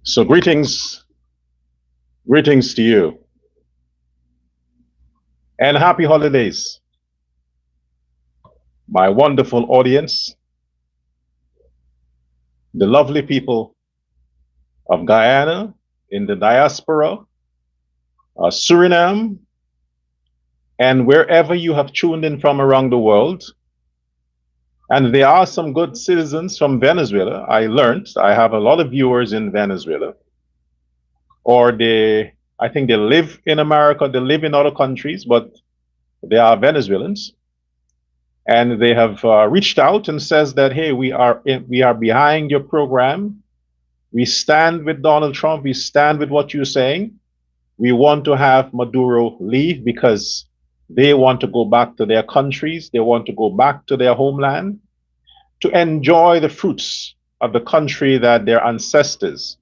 So greetings to you, and happy holidays, my wonderful audience, the lovely people of Guyana, in the diaspora, Suriname, and wherever you have tuned in from around the world. And there are some good citizens from Venezuela. I learned I have a lot of viewers in Venezuela, or I think they live in America, they live in other countries, but they are Venezuelans. And they have reached out and says that, hey, we are behind your program. We stand with Donald Trump. We stand with what you're saying. We want to have Maduro leave because they want to go back to their countries. They want to go back to their homeland to enjoy the fruits of the country that their ancestors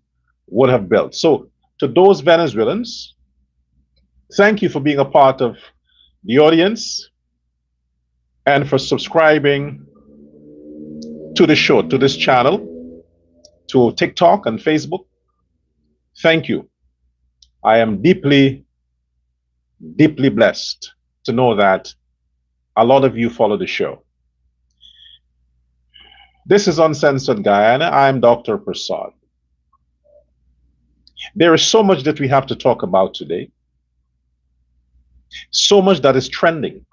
would have built. So to those Venezuelans, thank you for being a part of the audience and for subscribing to the show, to this channel, to TikTok and Facebook. Thank you. I am deeply, deeply blessed to know that a lot of you follow the show. This is Uncensored Guyana. I'm Dr. Prasad. There is so much that we have to talk about today, so much that is trending.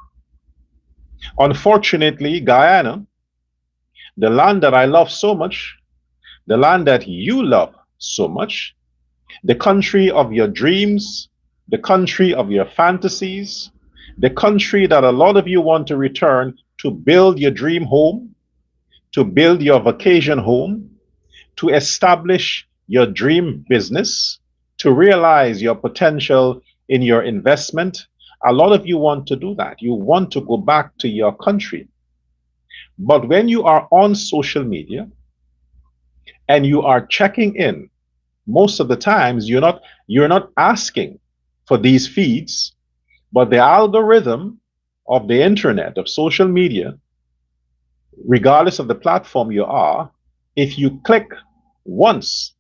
Unfortunately, Guyana, the land that I love so much, the land that you love so much, the country of your dreams, the country of your fantasies, the country that a lot of you want to return to build your dream home, to build your vacation home, to establish your dream business, to realize your potential in your investment. A lot of you want to do that. You want to go back to your country. But when you are on social media and you are checking in, most of the times you're not asking for these feeds, but the algorithm of the internet, of social media, regardless of the platform you are, if you click once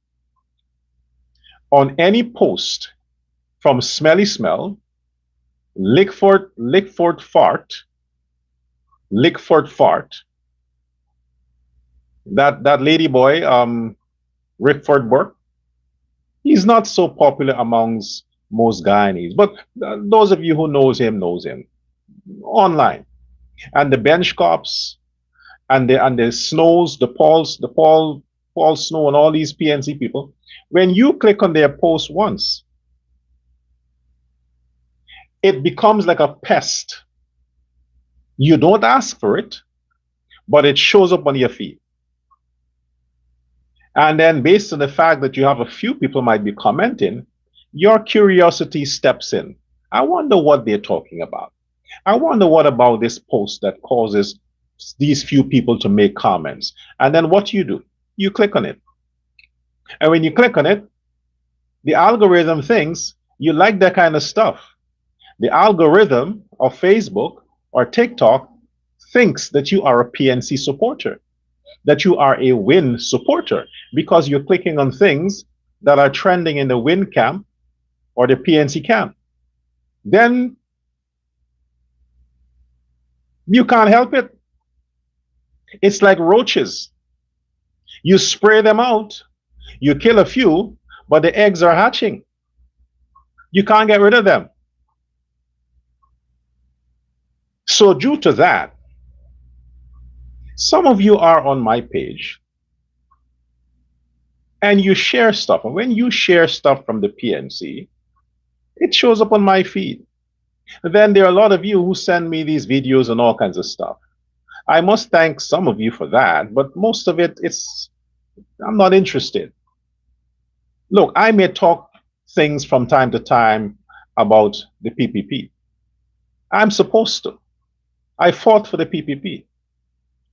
on any post from Smelly Smell, Lickford Fart, that lady boy, Rickford Burke, he's not so popular amongst most Guyanese, but those of you who knows him online. And the bench cops and the Snows, Paul Snow, and all these PNC people, when you click on their post once, it becomes like a pest. You don't ask for it, but it shows up on your feed. And then based on the fact that you have a few people might be commenting, your curiosity steps in. I wonder what they're talking about. I wonder what about this post that causes these few people to make comments. And then what do? You click on it. And when you click on it, the algorithm thinks you like that kind of stuff. The algorithm of Facebook or TikTok thinks that you are a PNC supporter, that you are a win supporter, because you're clicking on things that are trending in the win camp or the PNC camp. Then you can't help it. It's like roaches. You spray them out, you kill a few, but the eggs are hatching. You can't get rid of them. So due to that, some of you are on my page and you share stuff. And when you share stuff from the PNC, it shows up on my feed. Then there are a lot of you who send me these videos and all kinds of stuff. I must thank some of you for that, but most of it, I'm not interested. Look, I may talk things from time to time about the PPP. I'm supposed to. I fought for the PPP.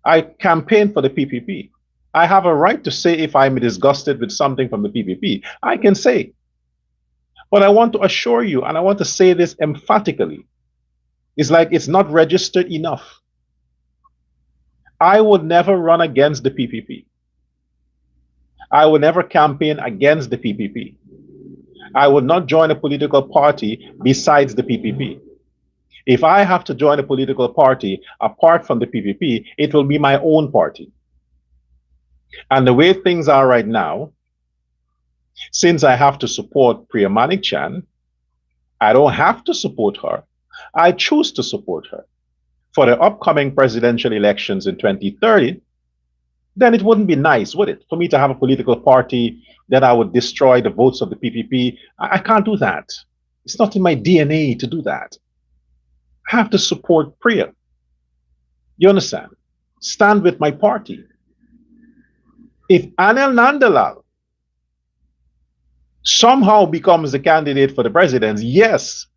I campaigned for the PPP. I have a right to say if I'm disgusted with something from the PPP. I can say. But I want to assure you, and I want to say this emphatically, it's like it's not registered enough. I would never run against the PPP. I would never campaign against the PPP. I would not join a political party besides the PPP. If I have to join a political party apart from the PPP, it will be my own party. And the way things are right now, since I have to support Priya Manik-Chan, I don't have to support her. I choose to support her. For the upcoming presidential elections in 2030, then it wouldn't be nice, would it, for me to have a political party that I would destroy the votes of the PPP? I can't do that. It's not in my DNA to do that. I have to support Priya. You understand? Stand with my party. If Anil Nandalal somehow becomes the candidate for the presidency, yes,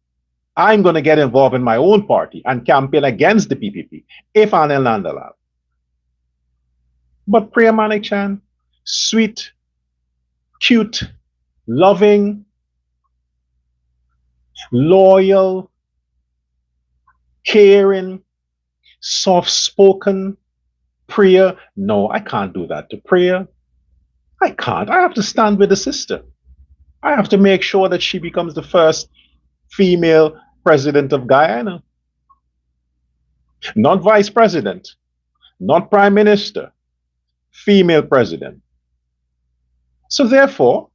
I'm going to get involved in my own party and campaign against the PPP, if Anil Nandalal. But Priya Manik-Chan, sweet, cute, loving, loyal, caring, soft-spoken Priya. No, I can't do that to Priya. I can't. I have to stand with the sister. I have to make sure that she becomes the first female president of Guyana. Not vice president, not prime minister, female president. So therefore,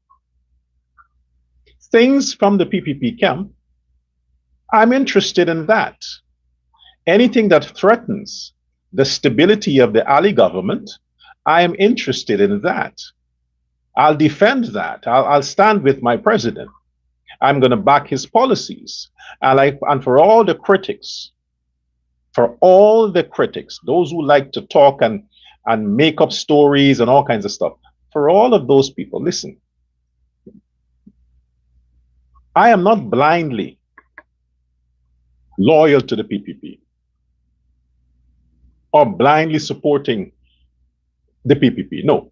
things from the PPP camp, I'm interested in that. Anything that threatens the stability of the Ali government, I am interested in that. I'll defend that. I'll stand with my president. I'm going to back his policies. And for all the critics, those who like to talk and make up stories and all kinds of stuff, for all of those people, listen, I am not blindly loyal to the PPP or blindly supporting the PPP. No.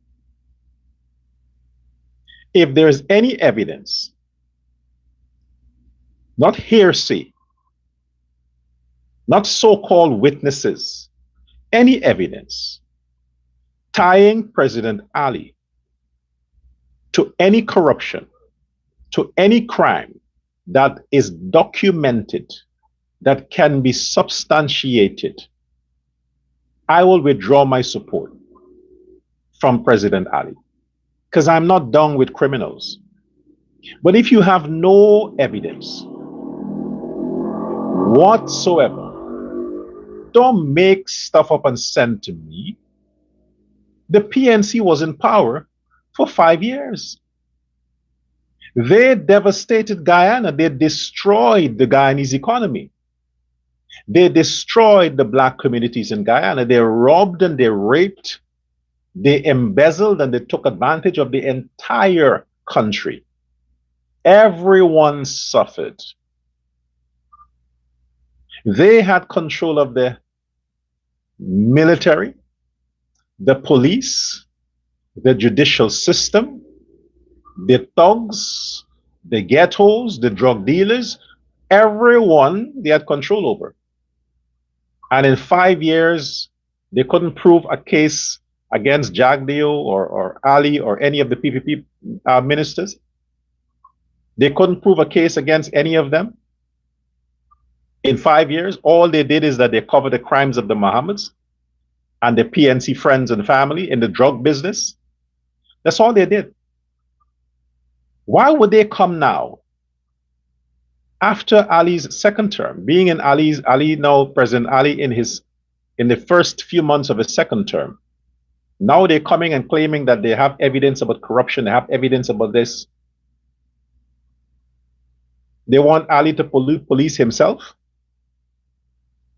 If there's any evidence, not hearsay, not so-called witnesses, any evidence tying President Ali to any corruption, to any crime that is documented, that can be substantiated, I will withdraw my support from President Ali, because I'm not done with criminals. But if you have no evidence whatsoever, don't make stuff up and send to me. The PNC was in power for 5 years. They devastated Guyana. They destroyed the Guyanese economy. They destroyed the black communities in Guyana. They robbed and they raped. They embezzled and they took advantage of the entire country. Everyone suffered. They had control of the military, the police, the judicial system, the thugs, the ghettos, the drug dealers, everyone they had control over. And in 5 years, they couldn't prove a case against Jagdeo or Ali or any of the PPP ministers. They couldn't prove a case against any of them. In 5 years, all they did is that they covered the crimes of the Mohammeds and the PNC friends and family in the drug business. That's all they did. Why would they come now, after Ali's second term, being in President Ali in the first few months of his second term? Now they're coming and claiming that they have evidence about corruption, they have evidence about this. They want Ali to police himself.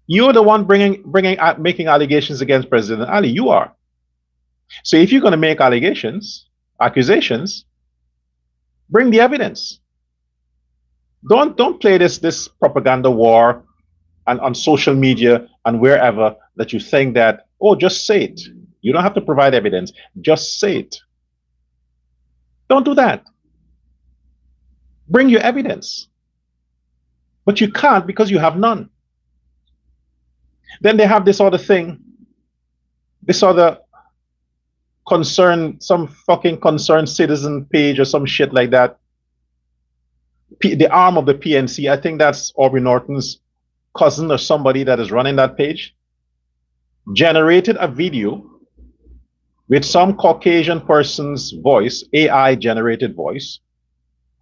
You're the one making allegations against President Ali. You are. So if you're going to make accusations, bring the evidence. Don't play this propaganda war and on social media and wherever that you think that, oh, just say it. You don't have to provide evidence. Just say it. Don't do that. Bring your evidence. But you can't because you have none. Then they have this other thing, this other some fucking concerned citizen page or some shit like that. The arm of the PNC, I think that's Aubrey Norton's cousin or somebody that is running that page, generated a video with some Caucasian person's voice, AI generated voice,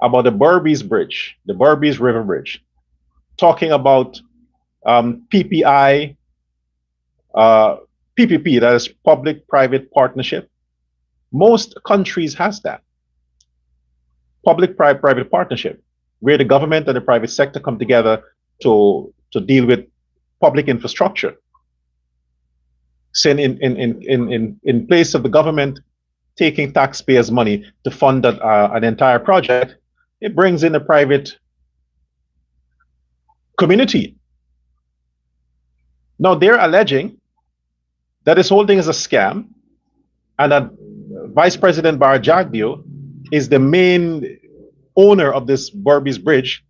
about the Berbice Bridge, the Berbice River Bridge, talking about PPI, PPP, that is public-private partnership. Most countries has that. Public-private partnership, where the government and the private sector come together to deal with public infrastructure. Saying in place of the government taking taxpayers' money to fund an entire project, it brings in a private community. Now they're alleging that this whole thing is a scam and that Vice President Barjagdio is the main owner of this Berbice Bridge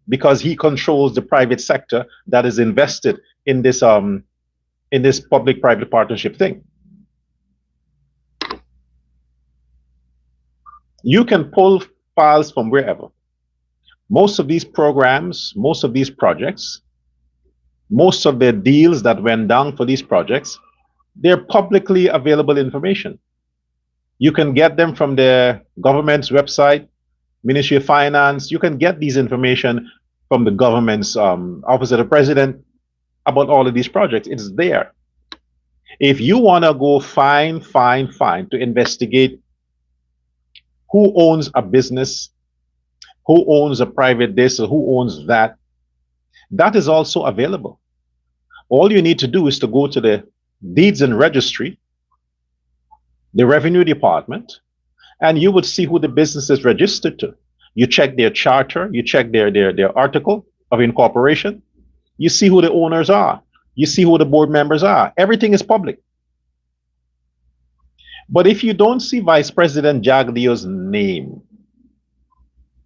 because he controls the private sector that is invested in this public-private partnership thing. You can pull files from wherever. Most of these programs, most of these projects, most of the deals that went down for these projects, they're publicly available information. You can get them from the government's website, Ministry of Finance. You can get these information from the government's Office of the President about all of these projects. It's there. If you want to go fine to investigate who owns a business, who owns a private this, or who owns that, that is also available. All you need to do is to go to the deeds and registry, the revenue department, and you would see who the business is registered to. You check their charter, you check their article of incorporation, you see who the owners are, you see who the board members are. Everything is public. But if you don't see Vice President Jagdio's name,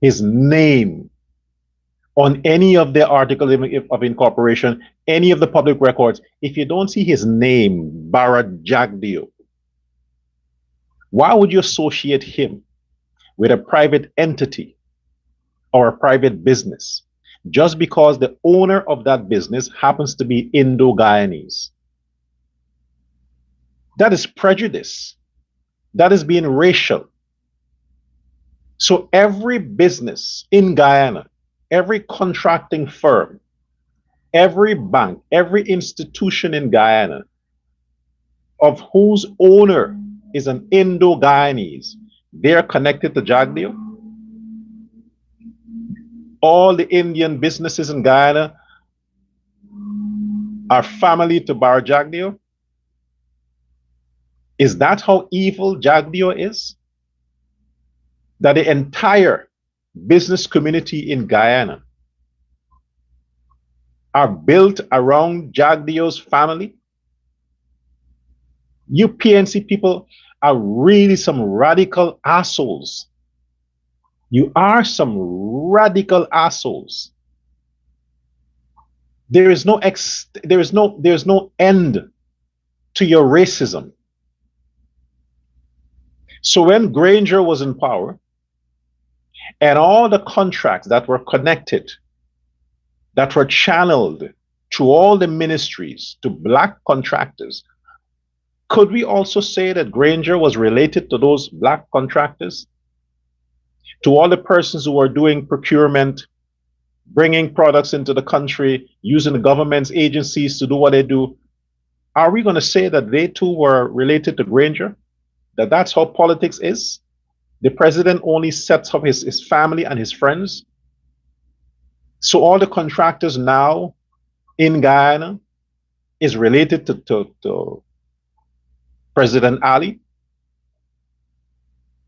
his name on any of the articles of incorporation, any of the public records, if you don't see his name, Bharat Jagdio, why would you associate him with a private entity or a private business just because the owner of that business happens to be Indo-Guyanese? That is prejudice. That is being racial. So every business in Guyana, every contracting firm, every bank, every institution in Guyana, of whose owner is an Indo-Guyanese, they're connected to Jagdio. All the Indian businesses in Guyana are family to Bar Jagdio. Is that how evil Jagdio is? That the entire business community in Guyana are built around Jagdio's family? You PNC people are really some radical assholes. You are some radical assholes. There is no end to your racism. So when Granger was in power, and all the contracts that were connected, that were channeled to all the ministries, to black contractors, could we also say that Granger was related to those black contractors? To all the persons who are doing procurement, bringing products into the country, using the government's agencies to do what they do? Are we going to say that they too were related to Granger? That that's how politics is? The president only sets up his family and his friends. So all the contractors now in Guyana is related to President Ali.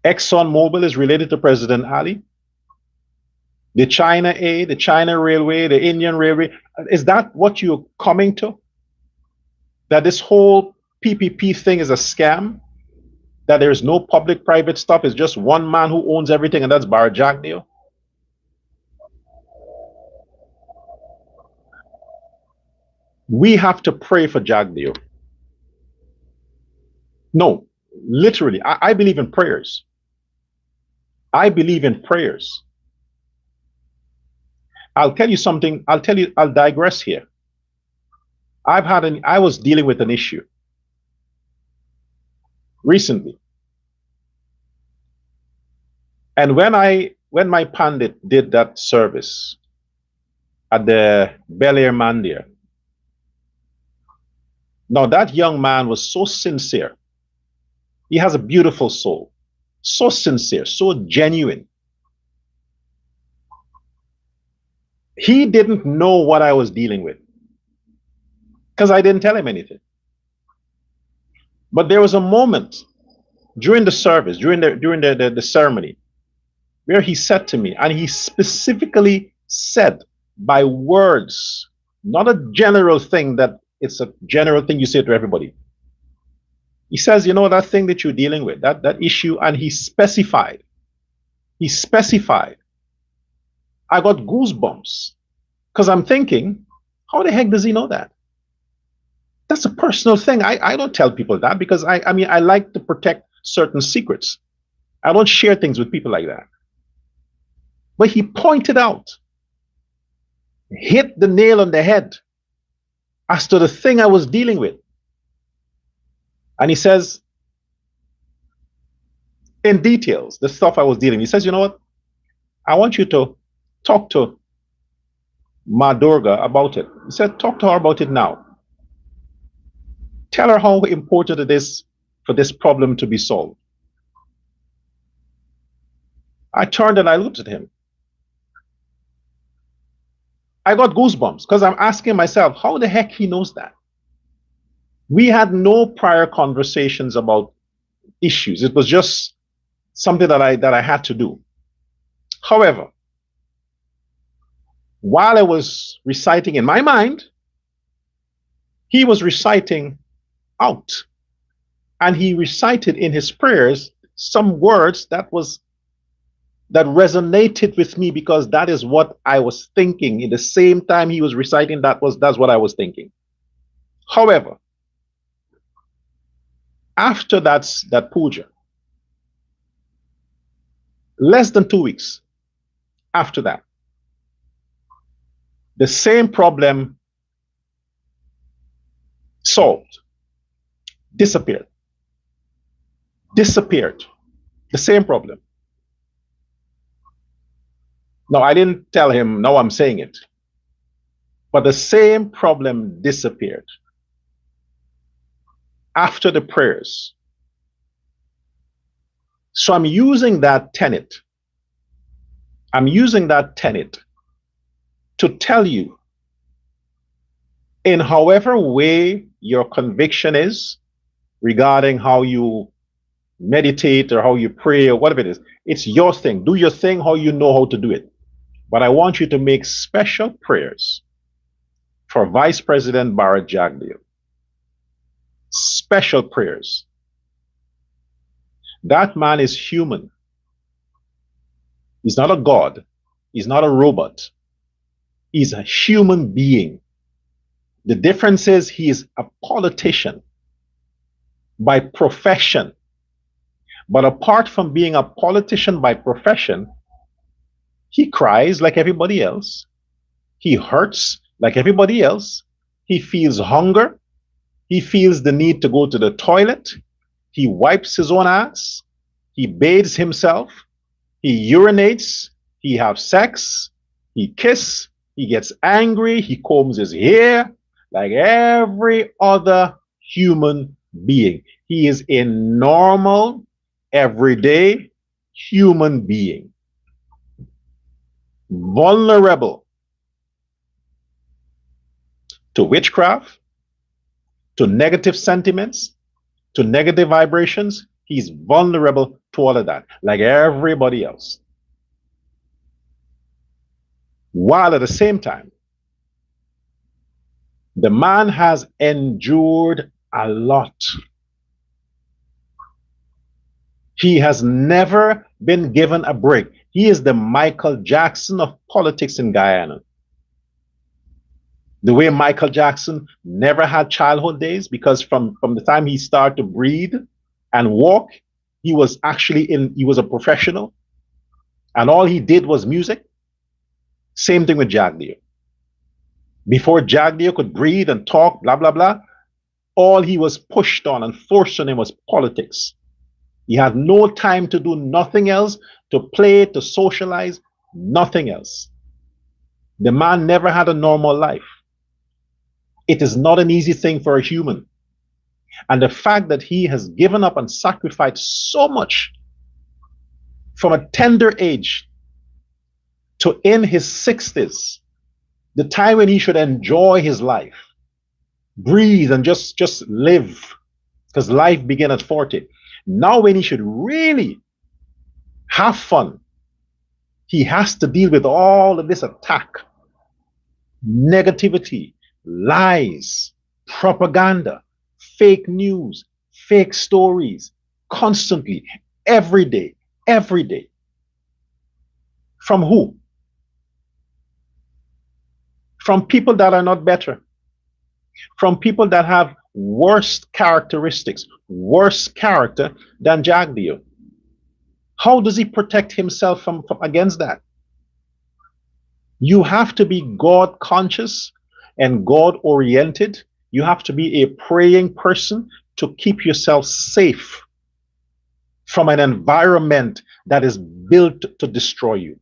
ExxonMobil is related to President Ali. The China Aid, the China Railway, the Indian Railway. Is that what you're coming to? That this whole PPP thing is a scam? That there's no public-private stuff? It's just one man who owns everything, and that's Bar Jagdeo? We have to pray for Jagdeo. No, literally, I believe in prayers. I believe in prayers. I'll tell you something. I'll digress here. I was dealing with an issue recently. And when my pandit did that service at the Bel Air Mandir, now that young man was so sincere. He has a beautiful soul, so sincere, so genuine. He didn't know what I was dealing with because I didn't tell him anything. But there was a moment during the service, during the ceremony, where he said to me, and he specifically said by words, not a general thing that it's a general thing you say to everybody. He says, you know, that thing that you're dealing with, that issue, and he specified. I got goosebumps because I'm thinking, how the heck does he know that? That's a personal thing. I don't tell people that because I mean, I like to protect certain secrets. I don't share things with people like that. But he pointed out, hit the nail on the head as to the thing I was dealing with. And he says, in details, the stuff I was dealing with. He says, you know what? I want you to talk to Ma Durga about it. He said, talk to her about it now. Tell her how important it is for this problem to be solved. I turned and I looked at him. I got goosebumps because I'm asking myself, how the heck he knows that? We had no prior conversations about issues. It was just something that I had to do. However, while I was reciting in my mind, he was reciting out. And he recited in his prayers some words that resonated with me because that is what I was thinking. In the same time he was reciting, that's what I was thinking. However, after that puja, less than 2 weeks after that, the same problem solved, disappeared. The same problem. No, I didn't tell him, no, I'm saying it. But the same problem disappeared after the prayers. So I'm using that tenet. To tell you, in however way your conviction is regarding how you meditate or how you pray or whatever it is, it's your thing. Do your thing how you know how to do it. But I want you to make special prayers for Vice President Bharat Jagdeo. Special prayers. That man is human. He's not a god. He's not a robot. He's a human being. The difference is he is a politician by profession. But apart from being a politician by profession, he cries like everybody else. He hurts like everybody else. He feels hunger. He feels the need to go to the toilet. He wipes his own ass. He bathes himself. He urinates. He has sex. He kisses. He gets angry. He combs his hair like every other human being. He is a normal, everyday human being, vulnerable to witchcraft, to negative sentiments, to negative vibrations. He's vulnerable to all of that, like everybody else. While at the same time, the man has endured a lot. He has never been given a break. He is the Michael Jackson of politics in Guyana. The way Michael Jackson never had childhood days, because from the time he started to breathe and walk, he was a professional, and all he did was music. Same thing with Jagdeo. Before Jagdeo could breathe and talk, blah, blah, blah, all he was pushed on and forced on him was politics. He had no time to do nothing else, to play, to socialize, nothing else. The man never had a normal life. It is not an easy thing for a human. And the fact that he has given up and sacrificed so much from a tender age to in his 60s, the time when he should enjoy his life, breathe and just live, because life began at 40. Now when he should really have fun, he has to deal with all of this attack, negativity, lies, propaganda, fake news, fake stories, constantly, every day, every day. From who? From people that are not better. From people that have worse characteristics, worse character than Jagdeo. How does he protect himself from against that? You have to be God conscious and God oriented. You have to be a praying person to keep yourself safe from an environment that is built to destroy you.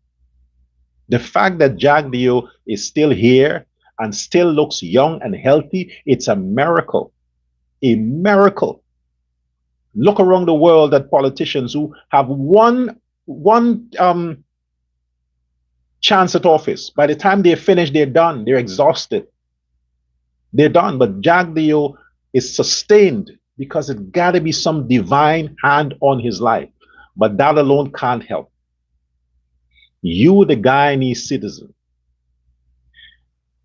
The fact that Jagdeo is still here and still looks young and healthy, it's a miracle. A miracle. Look around the world at politicians who have one chance at office. By the time they're finished, they're done. They're exhausted. They're done. But Jagdeo is sustained because it got to be some divine hand on his life. But that alone can't help. You, the Guyanese citizen,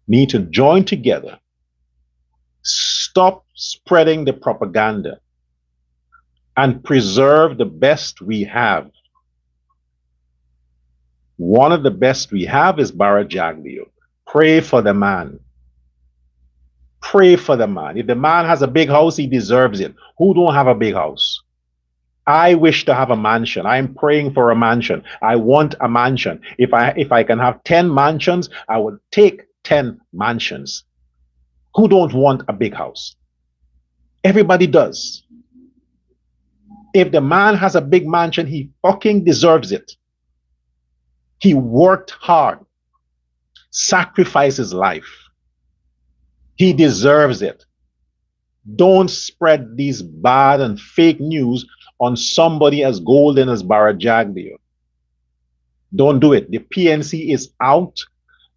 need to join together. Stop spreading the propaganda and preserve the best we have. One of the best we have is Bara Jagdeo. Pray for the man. Pray for the man. If the man has a big house, he deserves it. Who don't have a big house? I wish to have a mansion. I am praying for a mansion. I want a mansion. If I can have 10 mansions, I would take 10 mansions. Who don't want a big house? Everybody does. If the man has a big mansion, he fucking deserves it. He worked hard, sacrificed his life. He deserves it. Don't spread these bad and fake news on somebody as golden as Bara Jagdeo. Don't do it. The PNC is out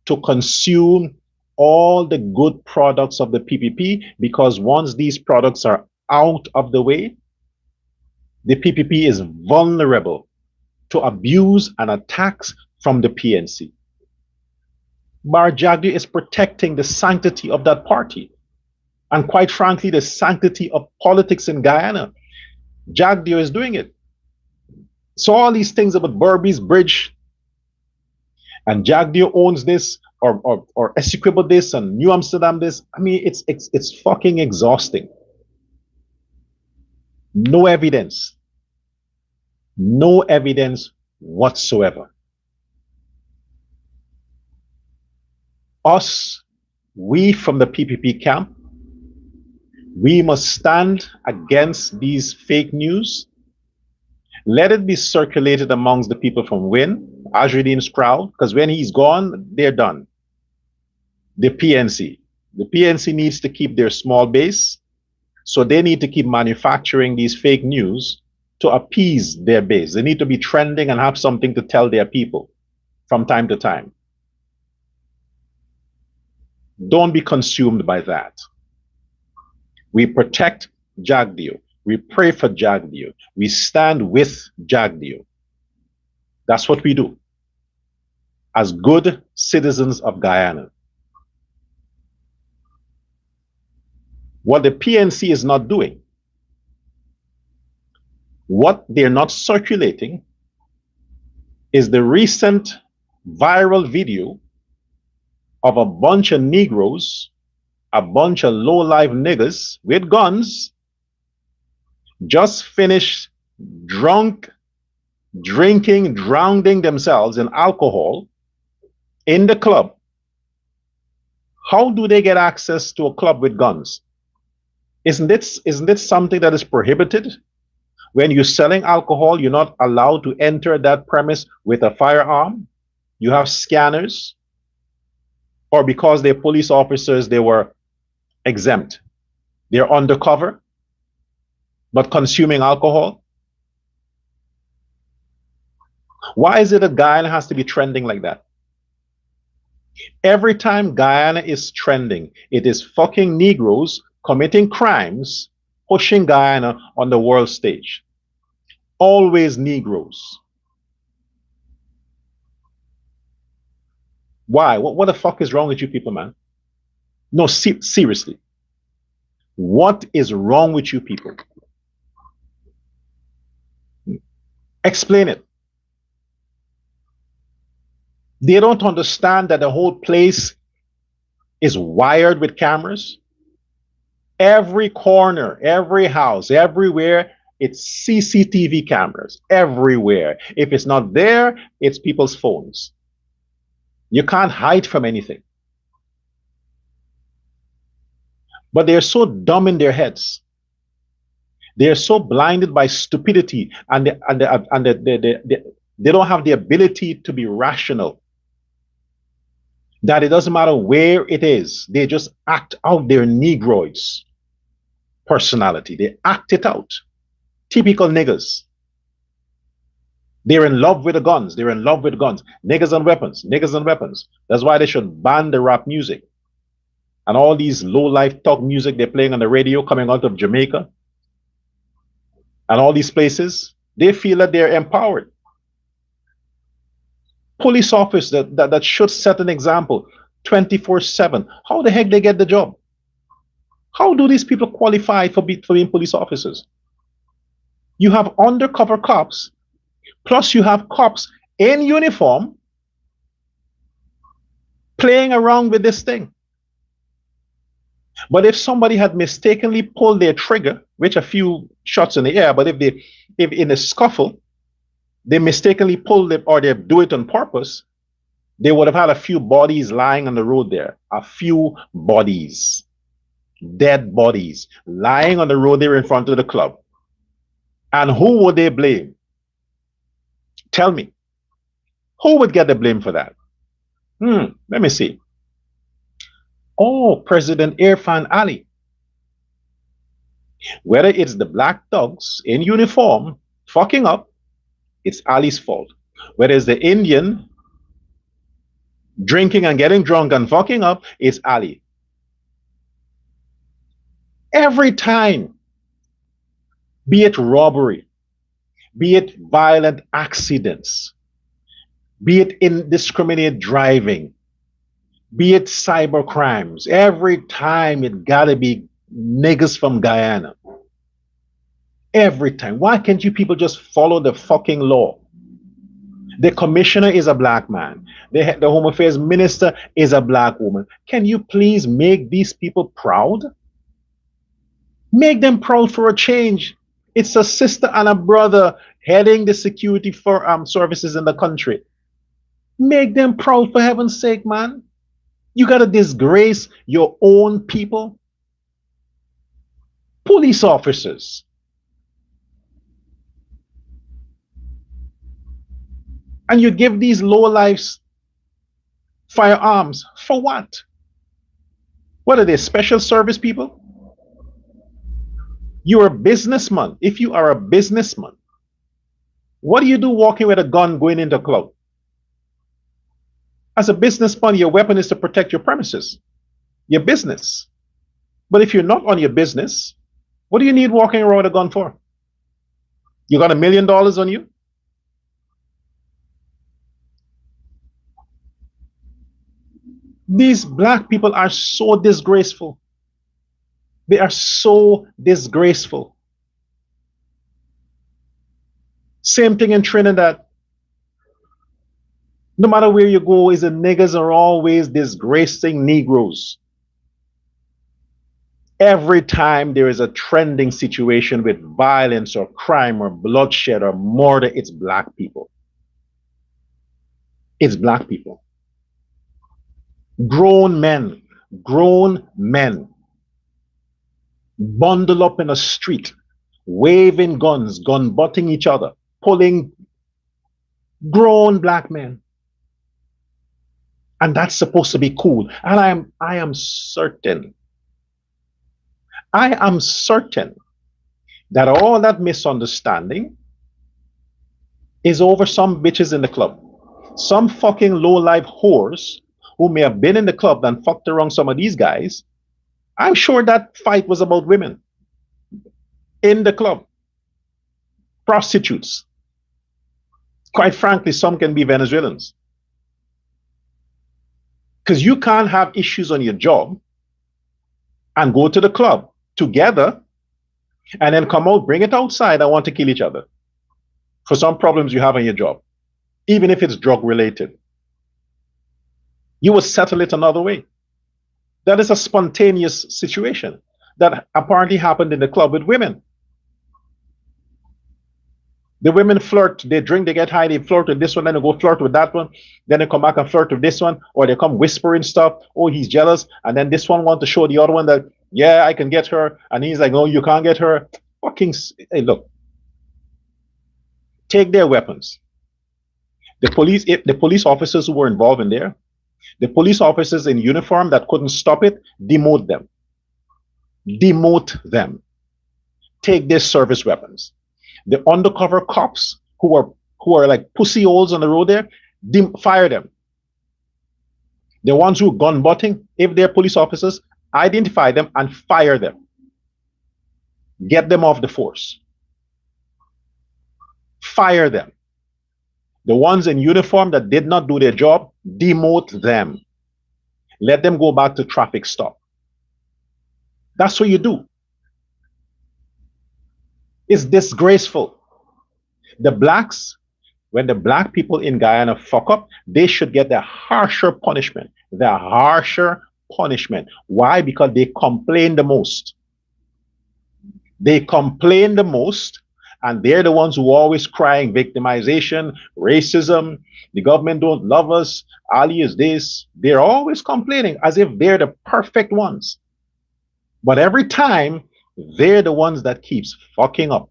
to consume all the good products of the PPP, because once these products are out of the way, the PPP is vulnerable to abuse and attacks from the PNC. Bara Jagdeo is protecting the sanctity of that party, and quite frankly, the sanctity of politics in Guyana. Jagdeo is doing it. So all these things about Berbice Bridge, and Jagdeo owns this, or Essequibo this, and New Amsterdam this. I mean, it's fucking exhausting. No evidence. No evidence whatsoever. Us, we from the PPP camp, we must stand against these fake news. Let it be circulated amongst the people from Win, Azridine's crowd, because when he's gone, they're done. The PNC needs to keep their small base So they need to keep manufacturing these fake news to appease their base. They need to be trending and have something to tell their people from time to time. Don't be consumed by that. We protect Jagdeo. We pray for Jagdeo. We stand with Jagdeo. That's what we do as good citizens of Guyana. What the PNC is not doing, what they're not circulating, is the recent viral video of a bunch of Negroes, a bunch of low-life niggas with guns, just finished drunk, drinking, drowning themselves in alcohol in the club. How do they get access to a club with guns? Isn't it something that is prohibited? When you're selling alcohol, you're not allowed to enter that premise with a firearm. You have scanners. Or because they're police officers, they were exempt. They're undercover, but consuming alcohol. Why is it that Guyana has to be trending like that? Every time Guyana is trending, it is fucking Negroes committing crimes, pushing Guyana on the world stage. Always Negroes. Why? What the fuck is wrong with you people, man? No, seriously. What is wrong with you people? Explain it. They don't understand that the whole place is wired with cameras. Every corner, every house, everywhere, it's CCTV cameras. Everywhere. If it's not there, it's people's phones. You can't hide from anything. But they're so dumb in their heads. They're so blinded by stupidity, and they don't have the ability to be rational, that it doesn't matter where it is. They just act out their Negroids personality. They act it out. Typical niggas. They're in love with the guns. They're in love with guns. Niggas and weapons. Niggas and weapons. That's why they should ban the rap music. And all these low-life talk music they're playing on the radio coming out of Jamaica and all these places, they feel that they're empowered. Police officers that should set an example 24/7. How the heck they get the job? How do these people qualify for being police officers? You have undercover cops, plus you have cops in uniform playing around with this thing. But if somebody had mistakenly pulled their trigger, which a few shots in the air, but if in a scuffle, they mistakenly pulled it or they do it on purpose, they would have had a few bodies lying on the road there. A few bodies, dead bodies, lying on the road there in front of the club. And who would they blame? Tell me. Who would get the blame for that? Let me see. Oh, President Irfan Ali. Whether it's the black thugs in uniform fucking up, it's Ali's fault. Whether it's the Indian drinking and getting drunk and fucking up, it's Ali. Every time, be it robbery, be it violent accidents, be it indiscriminate driving, be it cyber crimes, every time it gotta be niggas from Guyana. Every time. Why can't you people just follow the fucking law? The commissioner is a black man. The Home Affairs Minister is a black woman. Can you please make these people proud? Make them proud for a change. It's a sister and a brother heading the security for services in the country. Make them proud, for heaven's sake, man. You gotta disgrace your own people. Police officers. And you give these low-lives firearms for what? What are they, special service people? You're a businessman. If you are a businessman, what do you do walking with a gun going into a club? As a businessman, your weapon is to protect your premises, your business. But if you're not on your business, what do you need walking around with a gun for? You got $1 million on you? These black people are so disgraceful. They are so disgraceful. Same thing in Trinidad. No matter where you go, is the niggas are always disgracing Negroes. Every time there is a trending situation with violence or crime or bloodshed or murder, it's black people. It's black people. Grown men, bundle up in a street, waving guns, gun butting each other, pulling grown black men. And that's supposed to be cool. And I am certain that all that misunderstanding is over some bitches in the club. Some fucking low-life whores who may have been in the club and fucked around some of these guys. I'm sure that fight was about women in the club. Prostitutes. Quite frankly, some can be Venezuelans. Because you can't have issues on your job and go to the club together and then come out, bring it outside and want to kill each other for some problems you have on your job, even if it's drug related. You will settle it another way. That is a spontaneous situation that apparently happened in the club with women. The women flirt, they drink, they get high, they flirt with this one, then they go flirt with that one, then they come back and flirt with this one, or they come whispering stuff, oh, he's jealous, and then this one wants to show the other one that, yeah, I can get her, and he's like, no, you can't get her. Fucking, hey, look, take their weapons. The police officers who were involved in there, the police officers in uniform that couldn't stop it, demote them. Demote them. Take their service weapons. The undercover cops who are like pussy holes on the road there, fire them. The ones who gun butting, if they're police officers, identify them and fire them. Get them off the force. Fire them. The ones in uniform that did not do their job, demote them. Let them go back to traffic stop. That's what you do. It's disgraceful. The blacks, when the black people in Guyana fuck up, they should get the harsher punishment. The harsher punishment. Why? Because they complain the most. They complain the most, and they're the ones who are always crying victimization, racism, the government don't love us, Ali is this. They're always complaining as if they're the perfect ones. But every time, they're the ones that keeps fucking up.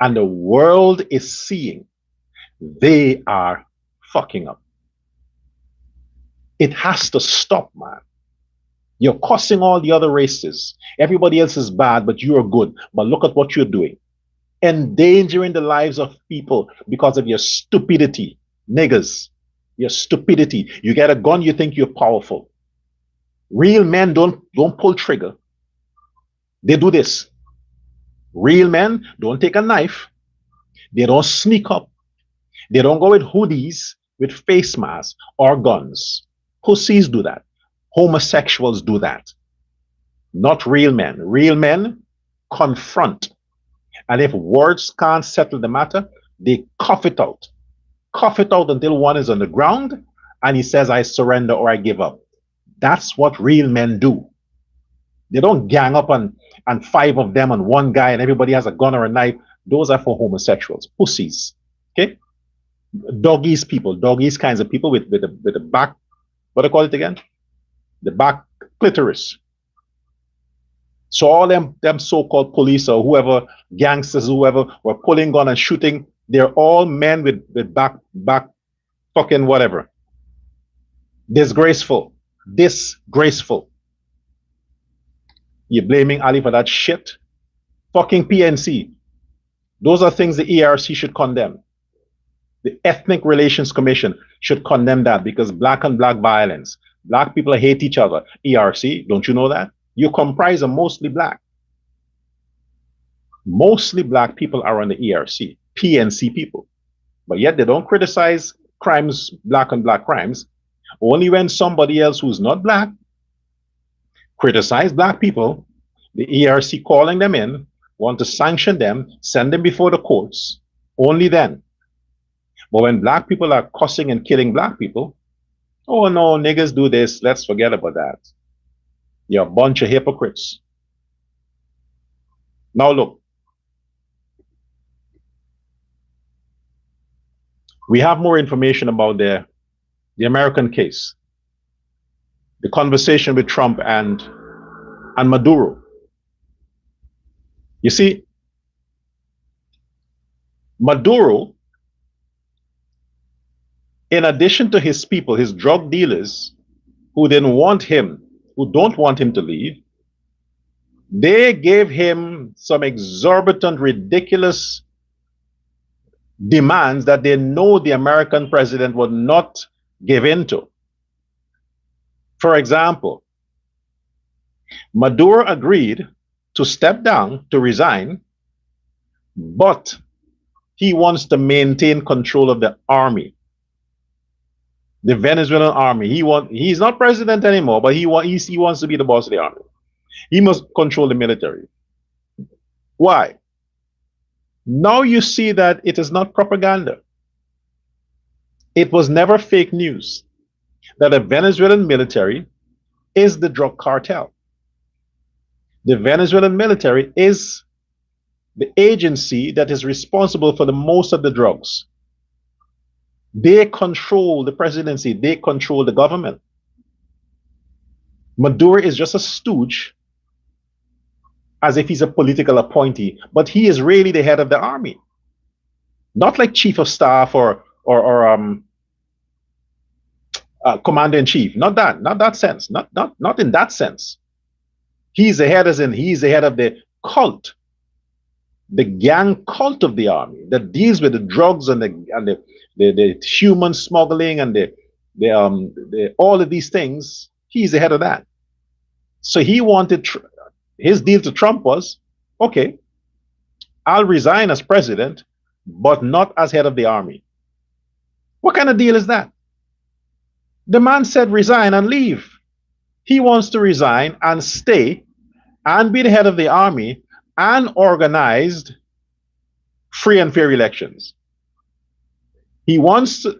And the world is seeing they are fucking up. It has to stop, man. You're cussing all the other races. Everybody else is bad, but you're good. But look at what you're doing. Endangering the lives of people because of your stupidity. Niggas, your stupidity. You get a gun, you think you're powerful. Real men don't pull trigger. They do this. Real men don't take a knife. They don't sneak up. They don't go with hoodies, with face masks or guns. Pussies do that. Homosexuals do that. Not real men. Real men confront. And if words can't settle the matter, they cough it out. Cough it out until one is on the ground and he says, I surrender or I give up. That's what real men do. They don't gang up and 5 of them on one guy and everybody has a gun or a knife. Those are for homosexuals, pussies. Okay? Doggies people, doggies kinds of people with the back, what do I call it again? The back clitoris. So all them so-called police or whoever, gangsters, whoever, were pulling gun and shooting, they're all men with back fucking whatever. Disgraceful. Disgraceful. You're blaming Ali for that shit? fucking PNC. Those are things the ERC should condemn. The Ethnic Relations Commission should condemn that, because black on black violence. Black people hate each other. ERC, don't you know that? You comprise of mostly black. Mostly black people are on the ERC, PNC people. But yet they don't criticize crimes, black on black crimes. Only when somebody else who's not black criticize black people, the ERC calling them in, want to sanction them, send them before the courts, only then. But when black people are cussing and killing black people, oh no, niggas do this, let's forget about that. You're a bunch of hypocrites. Now look, we have more information about the American case, the conversation with Trump and Maduro. You see, Maduro, in addition to his people, his drug dealers, who didn't want him, who don't want him to leave, they gave him some exorbitant, ridiculous demands that they know the American president would not give in to. For example, Maduro agreed to step down, to resign, but he wants to maintain control of the army, the Venezuelan army. He's not president anymore, but he wants to be the boss of the army. He must control the military. Why? Now you see that it is not propaganda. It was never fake news that the Venezuelan military is the drug cartel. The Venezuelan military is the agency that is responsible for the most of the drugs. They control the presidency. They control the government. Maduro is just a stooge, as if he's a political appointee, but he is really the head of the army. Not like chief of staff or commander in chief. Not that sense. Not in that sense. He's the head, as in he's the head of the cult, the gang cult of the army that deals with the drugs and the human smuggling and the all of these things. He's the head of that. So he wanted, his deal to Trump was, okay, I'll resign as president, but not as head of the army. What kind of deal is that? The man said resign and leave. He wants to resign and stay and be the head of the army and organized free and fair elections. He wants to,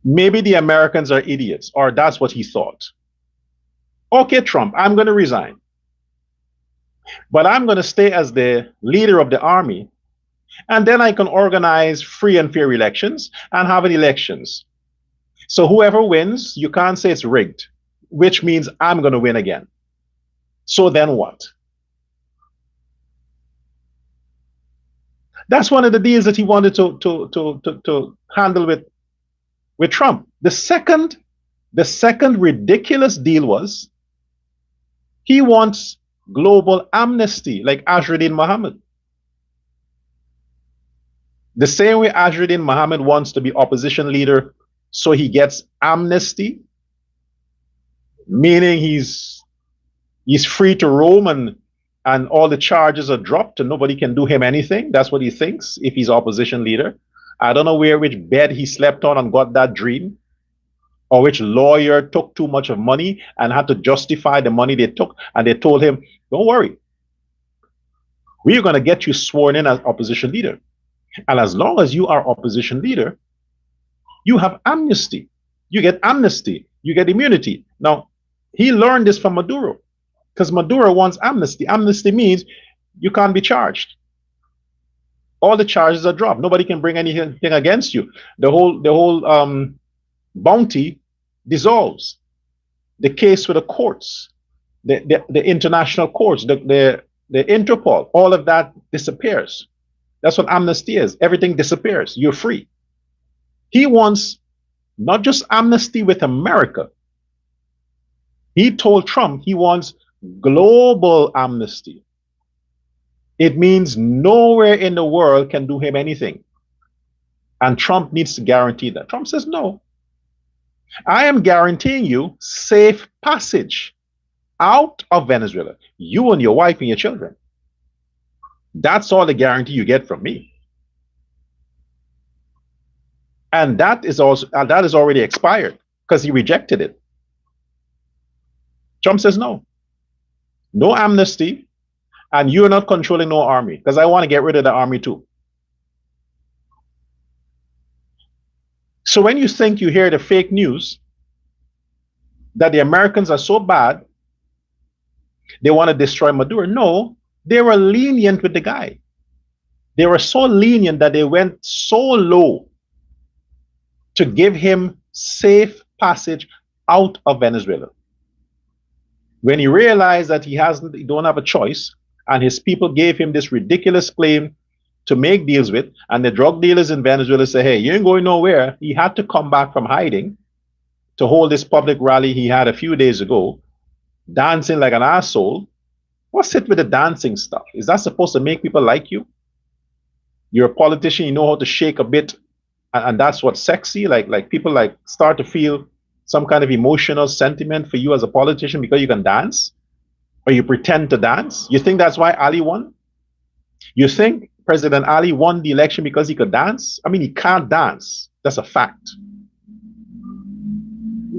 maybe the Americans are idiots, or that's what he thought. Okay, Trump, I'm going to resign, but I'm going to stay as the leader of the army, and then I can organize free and fair elections and have elections. So whoever wins, you can't say it's rigged, which means I'm going to win again. So then what? That's one of the deals that he wanted to handle with Trump. The second ridiculous deal was he wants global amnesty like Azruddin Mohammed. The same way Azruddin Mohammed wants to be opposition leader, so he gets amnesty, meaning he's free to roam and all the charges are dropped and nobody can do him anything. That's what he thinks if he's opposition leader. I don't know which bed he slept on and got that dream, or which lawyer took too much of money and had to justify the money they took, and they told him, don't worry, we're going to get you sworn in as opposition leader. And as long as you are opposition leader, you have amnesty. You get amnesty. You get immunity. Now, he learned this from Maduro, because Maduro wants amnesty. Amnesty means you can't be charged. All the charges are dropped. Nobody can bring anything against you. The whole bounty dissolves. The case with the courts, the international courts, the Interpol, all of that disappears. That's what amnesty is. Everything disappears. You're free. He wants not just amnesty with America. He told Trump he wants global amnesty. It means nowhere in the world can do him anything. And Trump needs to guarantee that. Trump says, no, I am guaranteeing you safe passage out of Venezuela, you and your wife and your children. That's all the guarantee you get from me. And that is already expired because he rejected it. Trump says no amnesty, and you're not controlling no army because I want to get rid of the army too. So when you think you hear the fake news that the Americans are so bad, they want to destroy Maduro. No, they were lenient with the guy. They were so lenient that they went so low to give him safe passage out of Venezuela. When he realized that he don't have a choice, and his people gave him this ridiculous claim to make deals with, and the drug dealers in Venezuela say, hey, you ain't going nowhere. He had to come back from hiding to hold this public rally he had a few days ago, dancing like an asshole. What's it with the dancing stuff? Is that supposed to make people like you? You're a politician, you know how to shake a bit, and that's what's sexy. Like people like start to feel some kind of emotional sentiment for you as a politician because you can dance, or you pretend to dance. You think that's why Ali won? You think President Ali won the election because he could dance? I mean, he can't dance. That's a fact.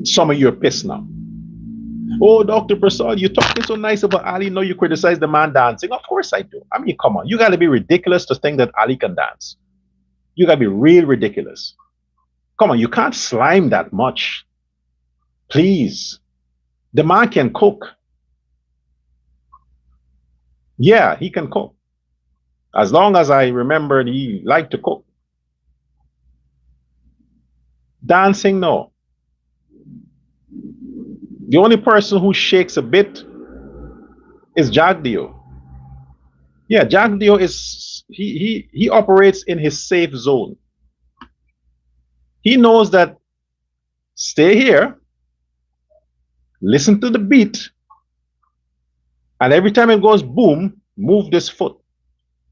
Some of you are pissed now. Oh, Dr. Prasad, you're talking so nice about Ali. No, you criticize the man dancing. Of course I do. I mean, come on. You got to be ridiculous to think that Ali can dance. You got to be real ridiculous. Come on, you can't slime that much. Please. The man can cook. Yeah, he can cook. As long as I remember, he liked to cook. Dancing, no. The only person who shakes a bit is Jagdeo. Yeah, Jagdeo is he operates in his safe zone. He knows that stay here, listen to the beat, and every time it goes boom, move this foot.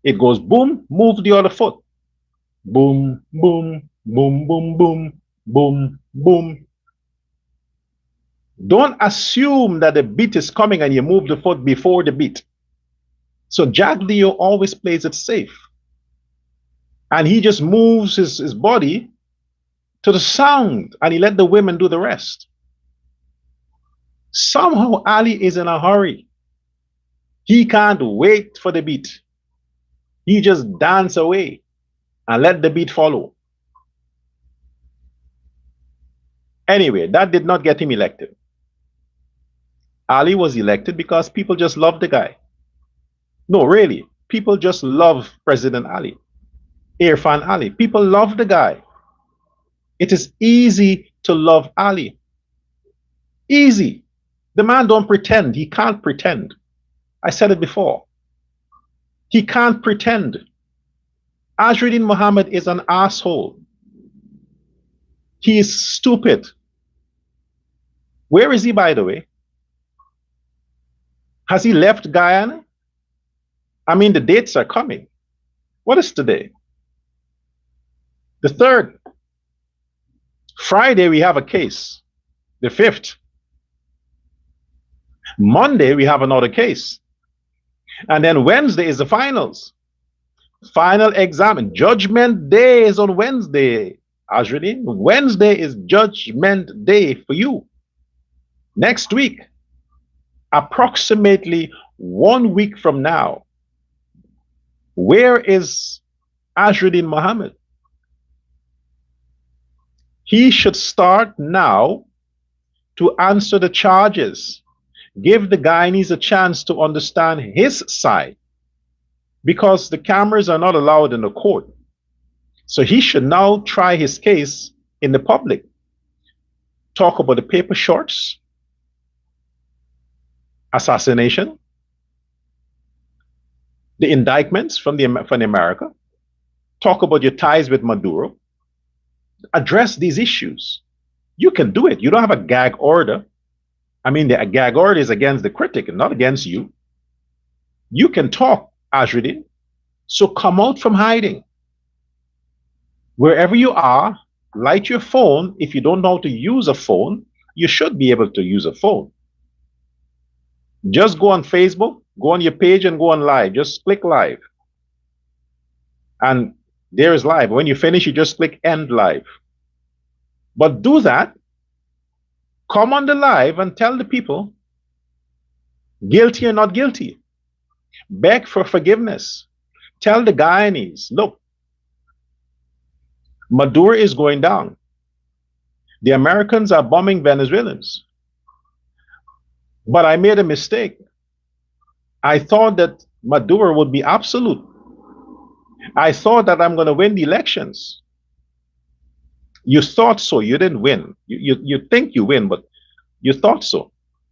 It goes boom, move the other foot. Boom, boom, boom, boom, boom, boom, boom. Don't assume that the beat is coming and you move the foot before the beat. So Jagdeo always plays it safe. And he just moves his body to the sound and he let the women do the rest. Somehow Ali is in a hurry. He can't wait for the beat. He just dance away and let the beat follow. Anyway, that did not get him elected. Ali was elected because people just love the guy. No, really, people just love President Ali, Irfan Ali. People love the guy. It is easy to love Ali. Easy. The man don't pretend. He can't pretend. I said it before. He can't pretend. Azruddin Muhammad is an asshole. He is stupid. Where is he, by the way? Has he left Guyana? I mean, the dates are coming. What is today? The 3rd. Friday, we have a case. The 5th. Monday, we have another case. And then Wednesday is the finals. Final exam. Judgment Day is on Wednesday, Azruddin. Wednesday is Judgment Day for you. Next week, approximately 1 week from now, where is Azruddin Muhammad? He should start now to answer the charges. Give the Guyanese a chance to understand his side, because the cameras are not allowed in the court. So he should now try his case in the public. Talk about the paper shorts, assassination, the indictments from America. Talk about your ties with Maduro. Address these issues. You can do it. You don't have a gag order. I mean, the gag order is against the critic and not against you. You can talk, Ajruddin. So come out from hiding. Wherever you are, light your phone. If you don't know how to use a phone, you should be able to use a phone. Just go on Facebook, go on your page and go on live. Just click live. And there is live. When you finish, you just click end live. But do that. Come on the live and tell the people, guilty or not guilty. Beg for forgiveness. Tell the Guyanese, look, Maduro is going down. The Americans are bombing Venezuelans. But I made a mistake. I thought that Maduro would be absolute. I thought that I'm going to win the elections. You thought so. You didn't win. You think you win, but you thought so.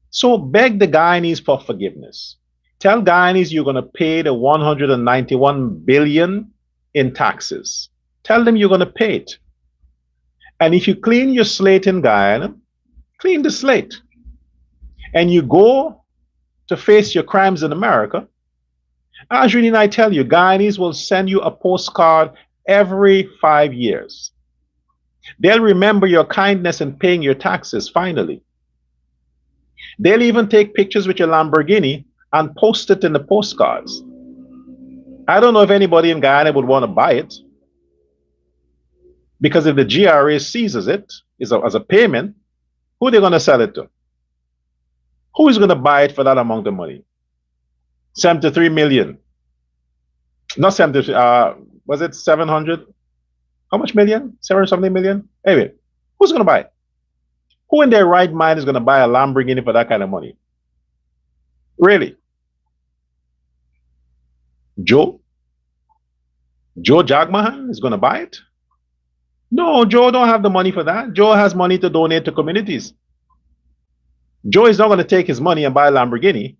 So beg the Guyanese for forgiveness. Tell Guyanese you're going to pay the 191 billion in taxes. Tell them you're going to pay it. And if you clean your slate in Guyana, clean the slate. And you go to face your crimes in America, Ajruddin, I tell you, Guyanese will send you a postcard every 5 years. They'll remember your kindness in paying your taxes, finally. They'll even take pictures with your Lamborghini and post it in the postcards. I don't know if anybody in Guyana would want to buy it, because if the GRA seizes it as a payment, who are they going to sell it to? Who is going to buy it for that amount of money? 73 million. Not 73, was it 700? How much million? 7 something million? Anyway, who's going to buy it? Who in their right mind is going to buy a Lamborghini for that kind of money? Really? Joe Jagmahan is going to buy it? No, Joe don't have the money for that. Joe has money to donate to communities. Joe is not going to take his money and buy a Lamborghini.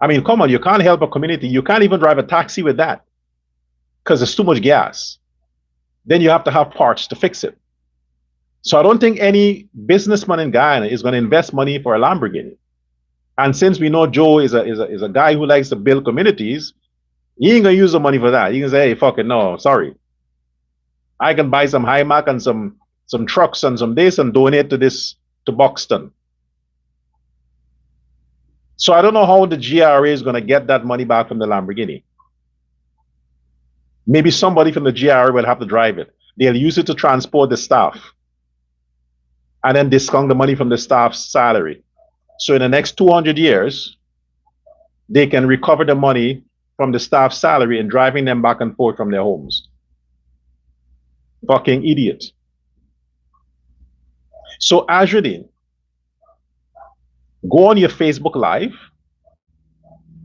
I mean, come on, you can't help a community. You can't even drive a taxi with that because there's too much gas. Then you have to have parts to fix it. So I don't think any businessman in Guyana is going to invest money for a Lamborghini. And since we know Joe is a guy who likes to build communities, he ain't going to use the money for that. He can say, hey, fuck it, no, sorry. I can buy some Hymac and some trucks and some this and donate to Buxton. So I don't know how the GRA is going to get that money back from the Lamborghini. Maybe somebody from the GRA will have to drive it. They'll use it to transport the staff and then discount the money from the staff's salary. So in the next 200 years, they can recover the money from the staff's salary and driving them back and forth from their homes. Fucking idiot. So Ajruddin, go on your Facebook Live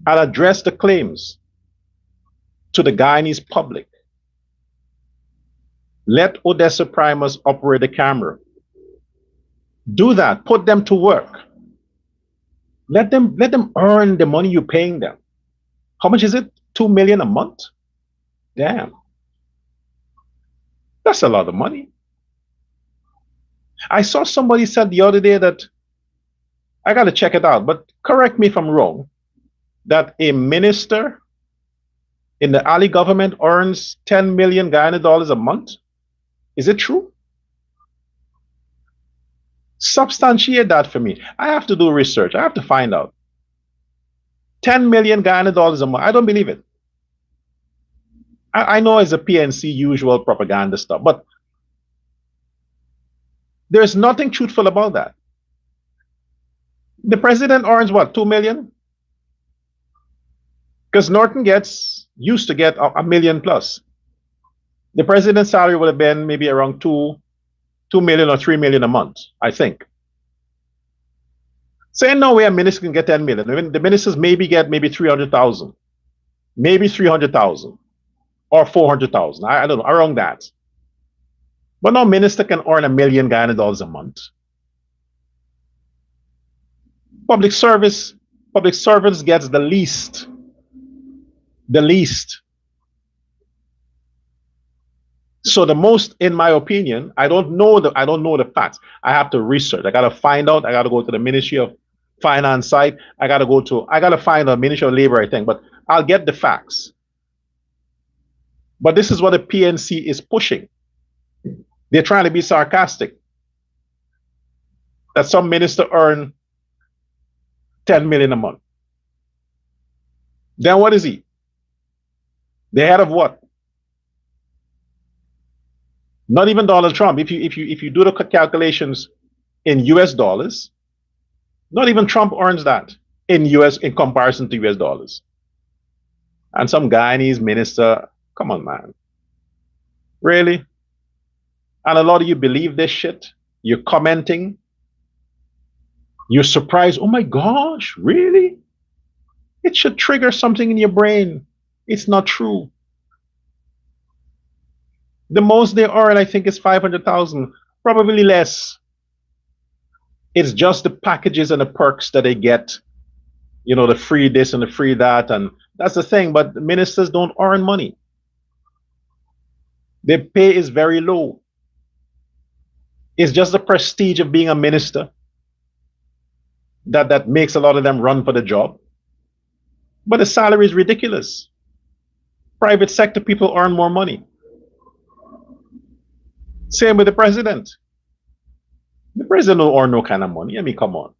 and address the claims to the Guyanese public. Let Odessa Primus operate the camera. Do that. Put them to work. Let them earn the money you're paying them. How much is it? 2 million a month? Damn. That's a lot of money. I saw somebody said the other day that, I got to check it out, but correct me if I'm wrong, that a minister in the Ali government earns 10 million Guyana dollars a month. Is it true? Substantiate that for me. I have to do research. I have to find out. 10 million Guyana dollars a month. I don't believe it. I know it's a PNC usual propaganda stuff, but there's nothing truthful about that. The president earns what, 2 million? Because Norton used to get a million plus. The president's salary would have been maybe around 2 million or 3 million a month, I think. Saying no way a minister can get 10 million. I mean, the ministers maybe get maybe 300,000, maybe 300,000 or 400,000. I don't know, around that. But no minister can earn $1 million Guyana dollars a month. Public servants gets the least. The least. So the most, in my opinion, I don't know the facts. I have to research. I got to find out. I got to go to the Ministry of finance side. I got to find a Ministry of Labor, I think, but I'll get the facts. But this is what the PNC is pushing. They're trying to be sarcastic. That some minister earn 10 million a month. Then what is he? The head of what? Not even Donald Trump. If you do the calculations in US dollars, not even Trump earns that in comparison to US dollars. And some Guyanese minister, come on, man. Really? And a lot of you believe this shit. You're commenting. You're surprised. Oh my gosh, really? It should trigger something in your brain. It's not true. The most they earn, I think, is 500,000, probably less. It's just the packages and the perks that they get, you know, the free this and the free that, and that's the thing. But the ministers don't earn money. Their pay is very low. It's just the prestige of being a minister that makes a lot of them run for the job. But the salary is ridiculous. Private sector people earn more money. Same with the president. The president don't earn no kind of money. I mean, come on.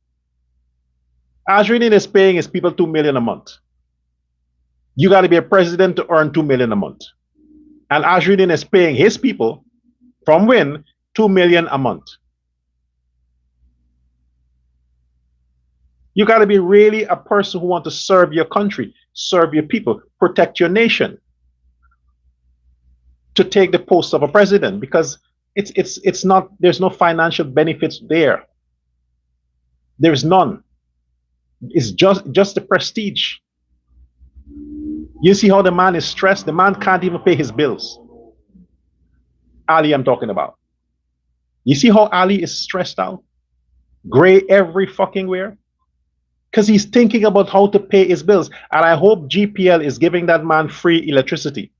Azrinin is paying his people $2 million a month. You got to be a president to earn $2 million a month. And Azrinin is paying his people from Win $2 million a month. You got to be really a person who wants to serve your country, serve your people, protect your nation, to take the post of a president, because it's not, there's no financial benefits there. There's none. It's just the prestige. You see how the man is stressed? The man can't even pay his bills. Ali, I'm talking about. You see how Ali is stressed out? Gray every fucking where? Because he's thinking about how to pay his bills. And I hope GPL is giving that man free electricity.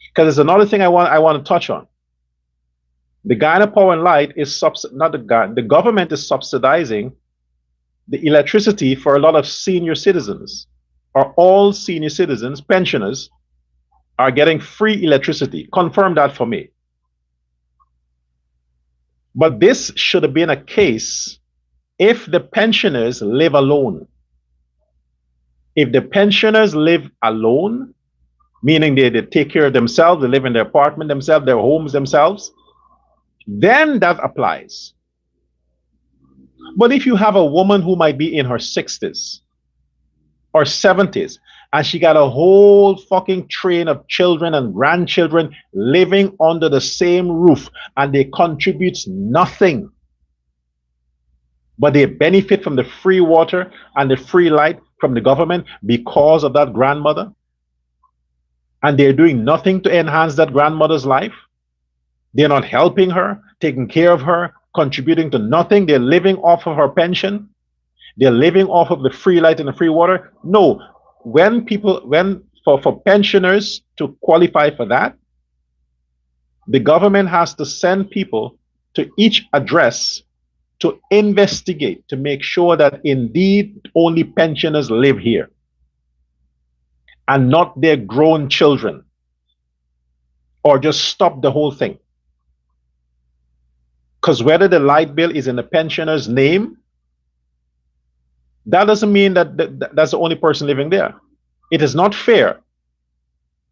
Because there's another thing I want to touch on. The Guyana Power and Light is the government is subsidizing the electricity for a lot of senior citizens, or all senior citizens, pensioners, are getting free electricity. Confirm that for me. But this should have been a case if the pensioners live alone. If the pensioners live alone, meaning they take care of themselves, they live in their apartment themselves, their homes themselves, then that applies. But if you have a woman who might be in her 60s or 70s, and she got a whole fucking train of children and grandchildren living under the same roof, and they contribute nothing, but they benefit from the free water and the free light from the government because of that grandmother, and they're doing nothing to enhance that grandmother's life. They're not helping her, taking care of her, contributing to nothing. They're living off of her pension. They're living off of the free light and the free water. No, for pensioners to qualify for that, the government has to send people to each address to investigate, to make sure that indeed only pensioners live here and not their grown children, or just stop the whole thing. Because whether the light bill is in the pensioner's name, that doesn't mean that that's the only person living there. It is not fair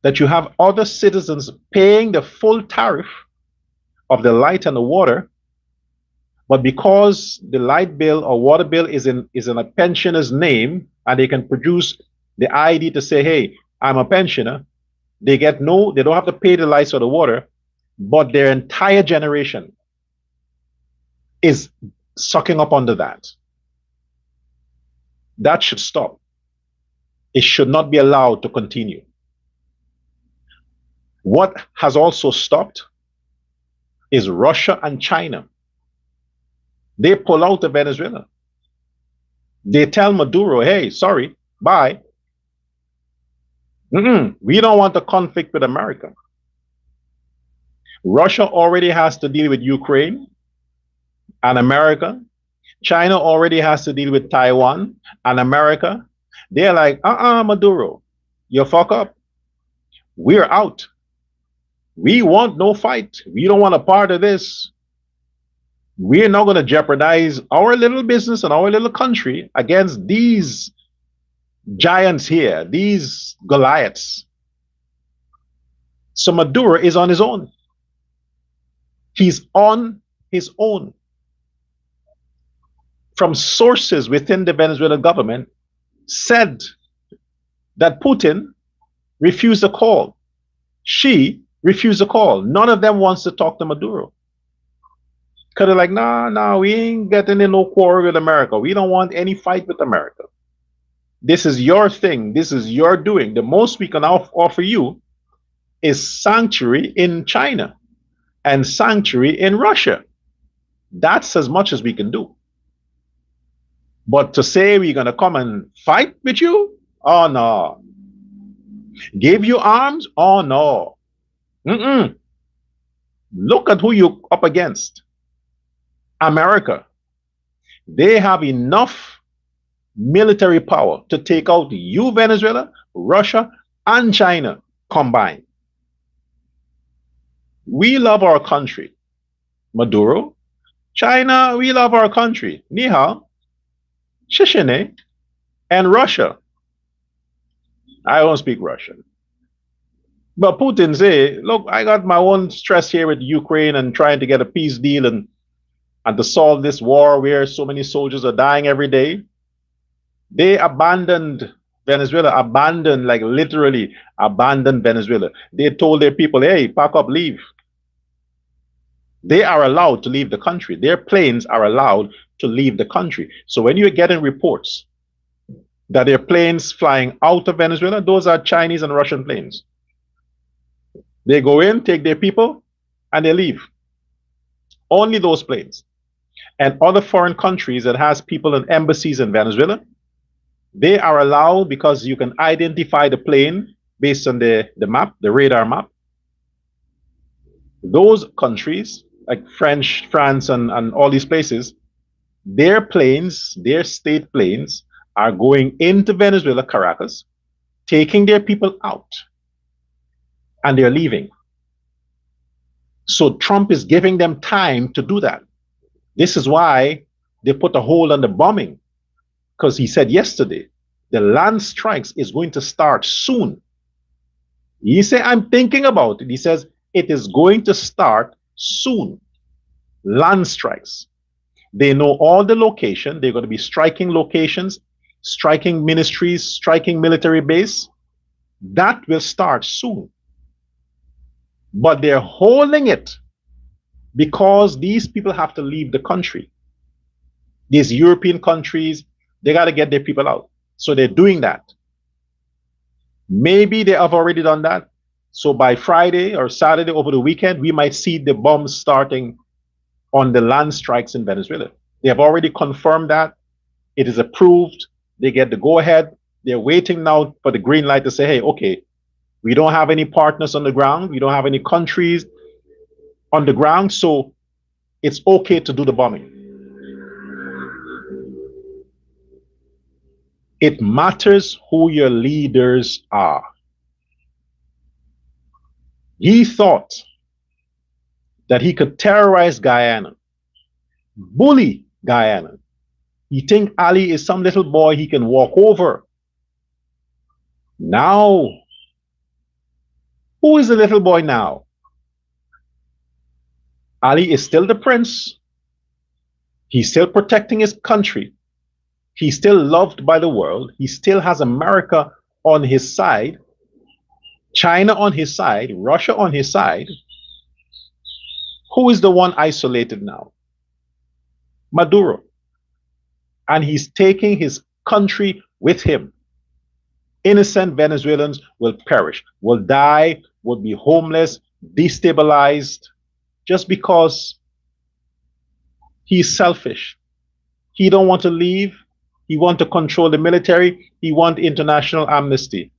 that you have other citizens paying the full tariff of the light and the water, but because the light bill or water bill is in a pensioner's name, and they can produce the ID to say, hey, I'm a pensioner, they don't have to pay the lights or the water, but their entire generation is sucking up under that. That should stop. It should not be allowed to continue. What has also stopped is Russia and China. They pull out of Venezuela. They tell Maduro, hey, sorry, bye. We don't want a conflict with America. Russia already has to deal with Ukraine and America. China already has to deal with Taiwan and America. They're like, Maduro, you fuck up. We're out. We want no fight. We don't want a part of this. We're not going to jeopardize our little business and our little country against these giants here, these Goliaths. So Maduro is on his own. He's on his own. From sources within the Venezuelan government said that Putin refused a call. She refused a call. None of them wants to talk to Maduro. Because they're like, nah, we ain't getting in no quarrel with America. We don't want any fight with America. This is your thing. This is your doing. The most we can offer you is sanctuary in China and sanctuary in Russia. That's as much as we can do. But to say we're going to come and fight with you? Oh, no. Give you arms? Oh, no. Look at who you're up against. America. They have enough military power to take out you, Venezuela, Russia, and China combined. We love our country. Maduro. China, we love our country. Ni hao. Shishine. And Russia. I don't speak Russian. But Putin say, look, I got my own stress here with Ukraine and trying to get a peace deal and to solve this war where so many soldiers are dying every day. They abandoned Venezuela, like literally abandoned Venezuela. They told their people, hey, pack up, leave. They are allowed to leave the country. Their planes are allowed to leave the country. So when you're getting reports that there are planes flying out of Venezuela, those are Chinese and Russian planes. They go in, take their people, and they leave. Only those planes. And other foreign countries that has people in embassies in Venezuela, they are allowed because you can identify the plane based on the map, the radar map. Those countries, like France, and all these places, their planes, their state planes, are going into Venezuela, Caracas, taking their people out, and they're leaving. So Trump is giving them time to do that. This is why they put a hold on the bombing, because he said yesterday, the land strikes is going to start soon. He said, I'm thinking about it. He says, it is going to start soon. Land strikes. They know all the location. They're going to be striking locations, striking ministries, striking military base. That will start soon. But they're holding it because these people have to leave the country. These European countries, they got to get their people out. So they're doing that. Maybe they have already done that. So by Friday or Saturday over the weekend, we might see the bombs starting on the land strikes in Venezuela. They have already confirmed that. It is approved. They get the go-ahead. They're waiting now for the green light to say, hey, okay, we don't have any partners on the ground. We don't have any countries on the ground. So it's okay to do the bombing. It matters who your leaders are. He thought that he could terrorize Guyana, bully Guyana. He think Ali is some little boy he can walk over. Now, who is the little boy now? Ali is still the prince. He's still protecting his country. He's still loved by the world. He still has America on his side, China on his side, Russia on his side. Who is the one isolated now? Maduro. And he's taking his country with him. Innocent Venezuelans will perish, will die, will be homeless, destabilized, just because he's selfish. He don't want to leave. He want to control the military. He want international amnesty.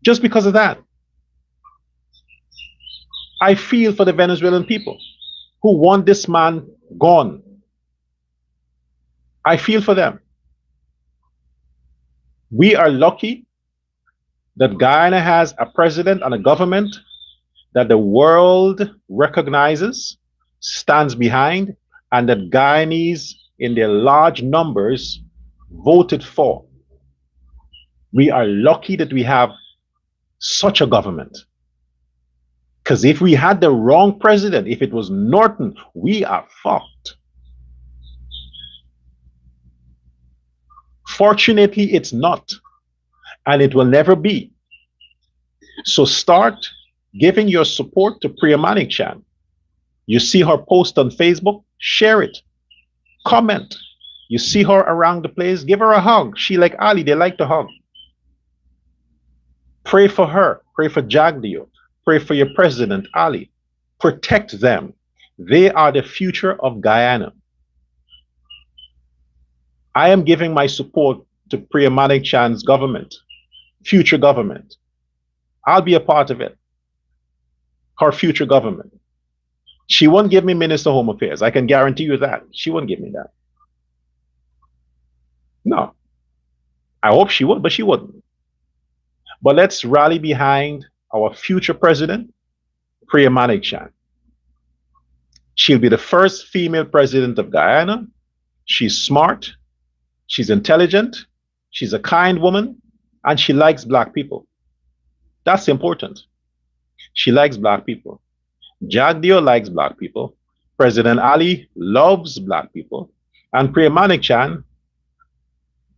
Just because of that. I feel for the Venezuelan people who want this man gone. I feel for them. We are lucky that Guyana has a president and a government that the world recognizes, stands behind, and that Guyanese, in their large numbers, voted for. We are lucky that we have such a government. Because if we had the wrong president, if it was Norton, we are fucked. Fortunately, it's not, and it will never be. So start giving your support to Priya Manik-Chan. You see her post on Facebook, share it, comment. You see her around the place, give her a hug. She like Ali, they like to hug. Pray for her, pray for Jagdeo, pray for your president, Ali. Protect them. They are the future of Guyana. I am giving my support to Priya Manik-Chan's government, future government. I'll be a part of it. Her future government. She won't give me Minister of Home Affairs. I can guarantee you that. She won't give me that. No. I hope she would, but she wouldn't. But let's rally behind our future president, Priya Manik-Chan. She'll be the first female president of Guyana. She's smart. She's intelligent. She's a kind woman. And she likes black people. That's important. She likes black people. Jagdeo likes black people. President Ali loves black people. And Priya Manik-Chan,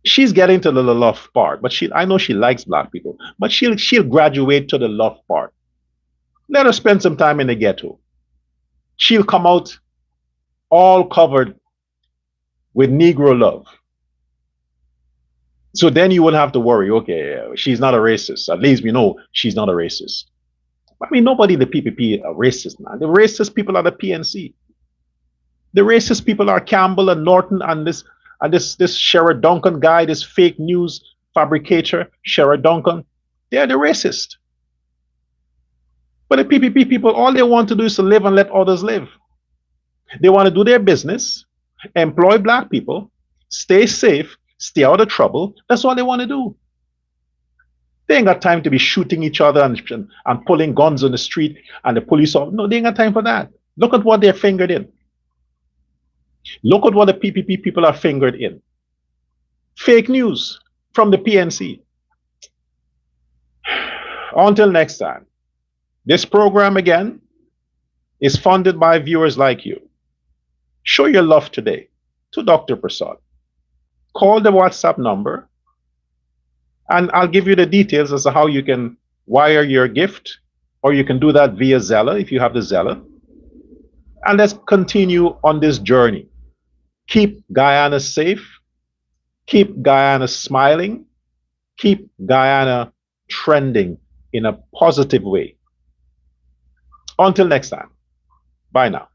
she's getting to the love part, but I know she likes black people, but she'll graduate to the love part. Let her spend some time in the ghetto. She'll come out all covered with Negro love. So then you wouldn't have to worry, okay, she's not a racist. At least we know she's not a racist. I mean, nobody in the PPP are racist, man. The racist people are the PNC. The racist people are Campbell and Norton and this Sherrod Duncan guy, this fake news fabricator, Sherrod Duncan. They're the racist. But the PPP people, all they want to do is to live and let others live. They want to do their business, employ black people, stay safe, stay out of trouble. That's all they want to do. They ain't got time to be shooting each other and pulling guns on the street and the police. No, they ain't got time for that. Look at what they're fingered in. Look at what the PPP people are fingered in. Fake news from the PNC. Until next time, this program again is funded by viewers like you. Show your love today to Dr. Prasad. Call the WhatsApp number and I'll give you the details as to how you can wire your gift, or you can do that via Zelle if you have the Zelle. And let's continue on this journey. Keep Guyana safe. Keep Guyana smiling. Keep Guyana trending in a positive way. Until next time, bye now.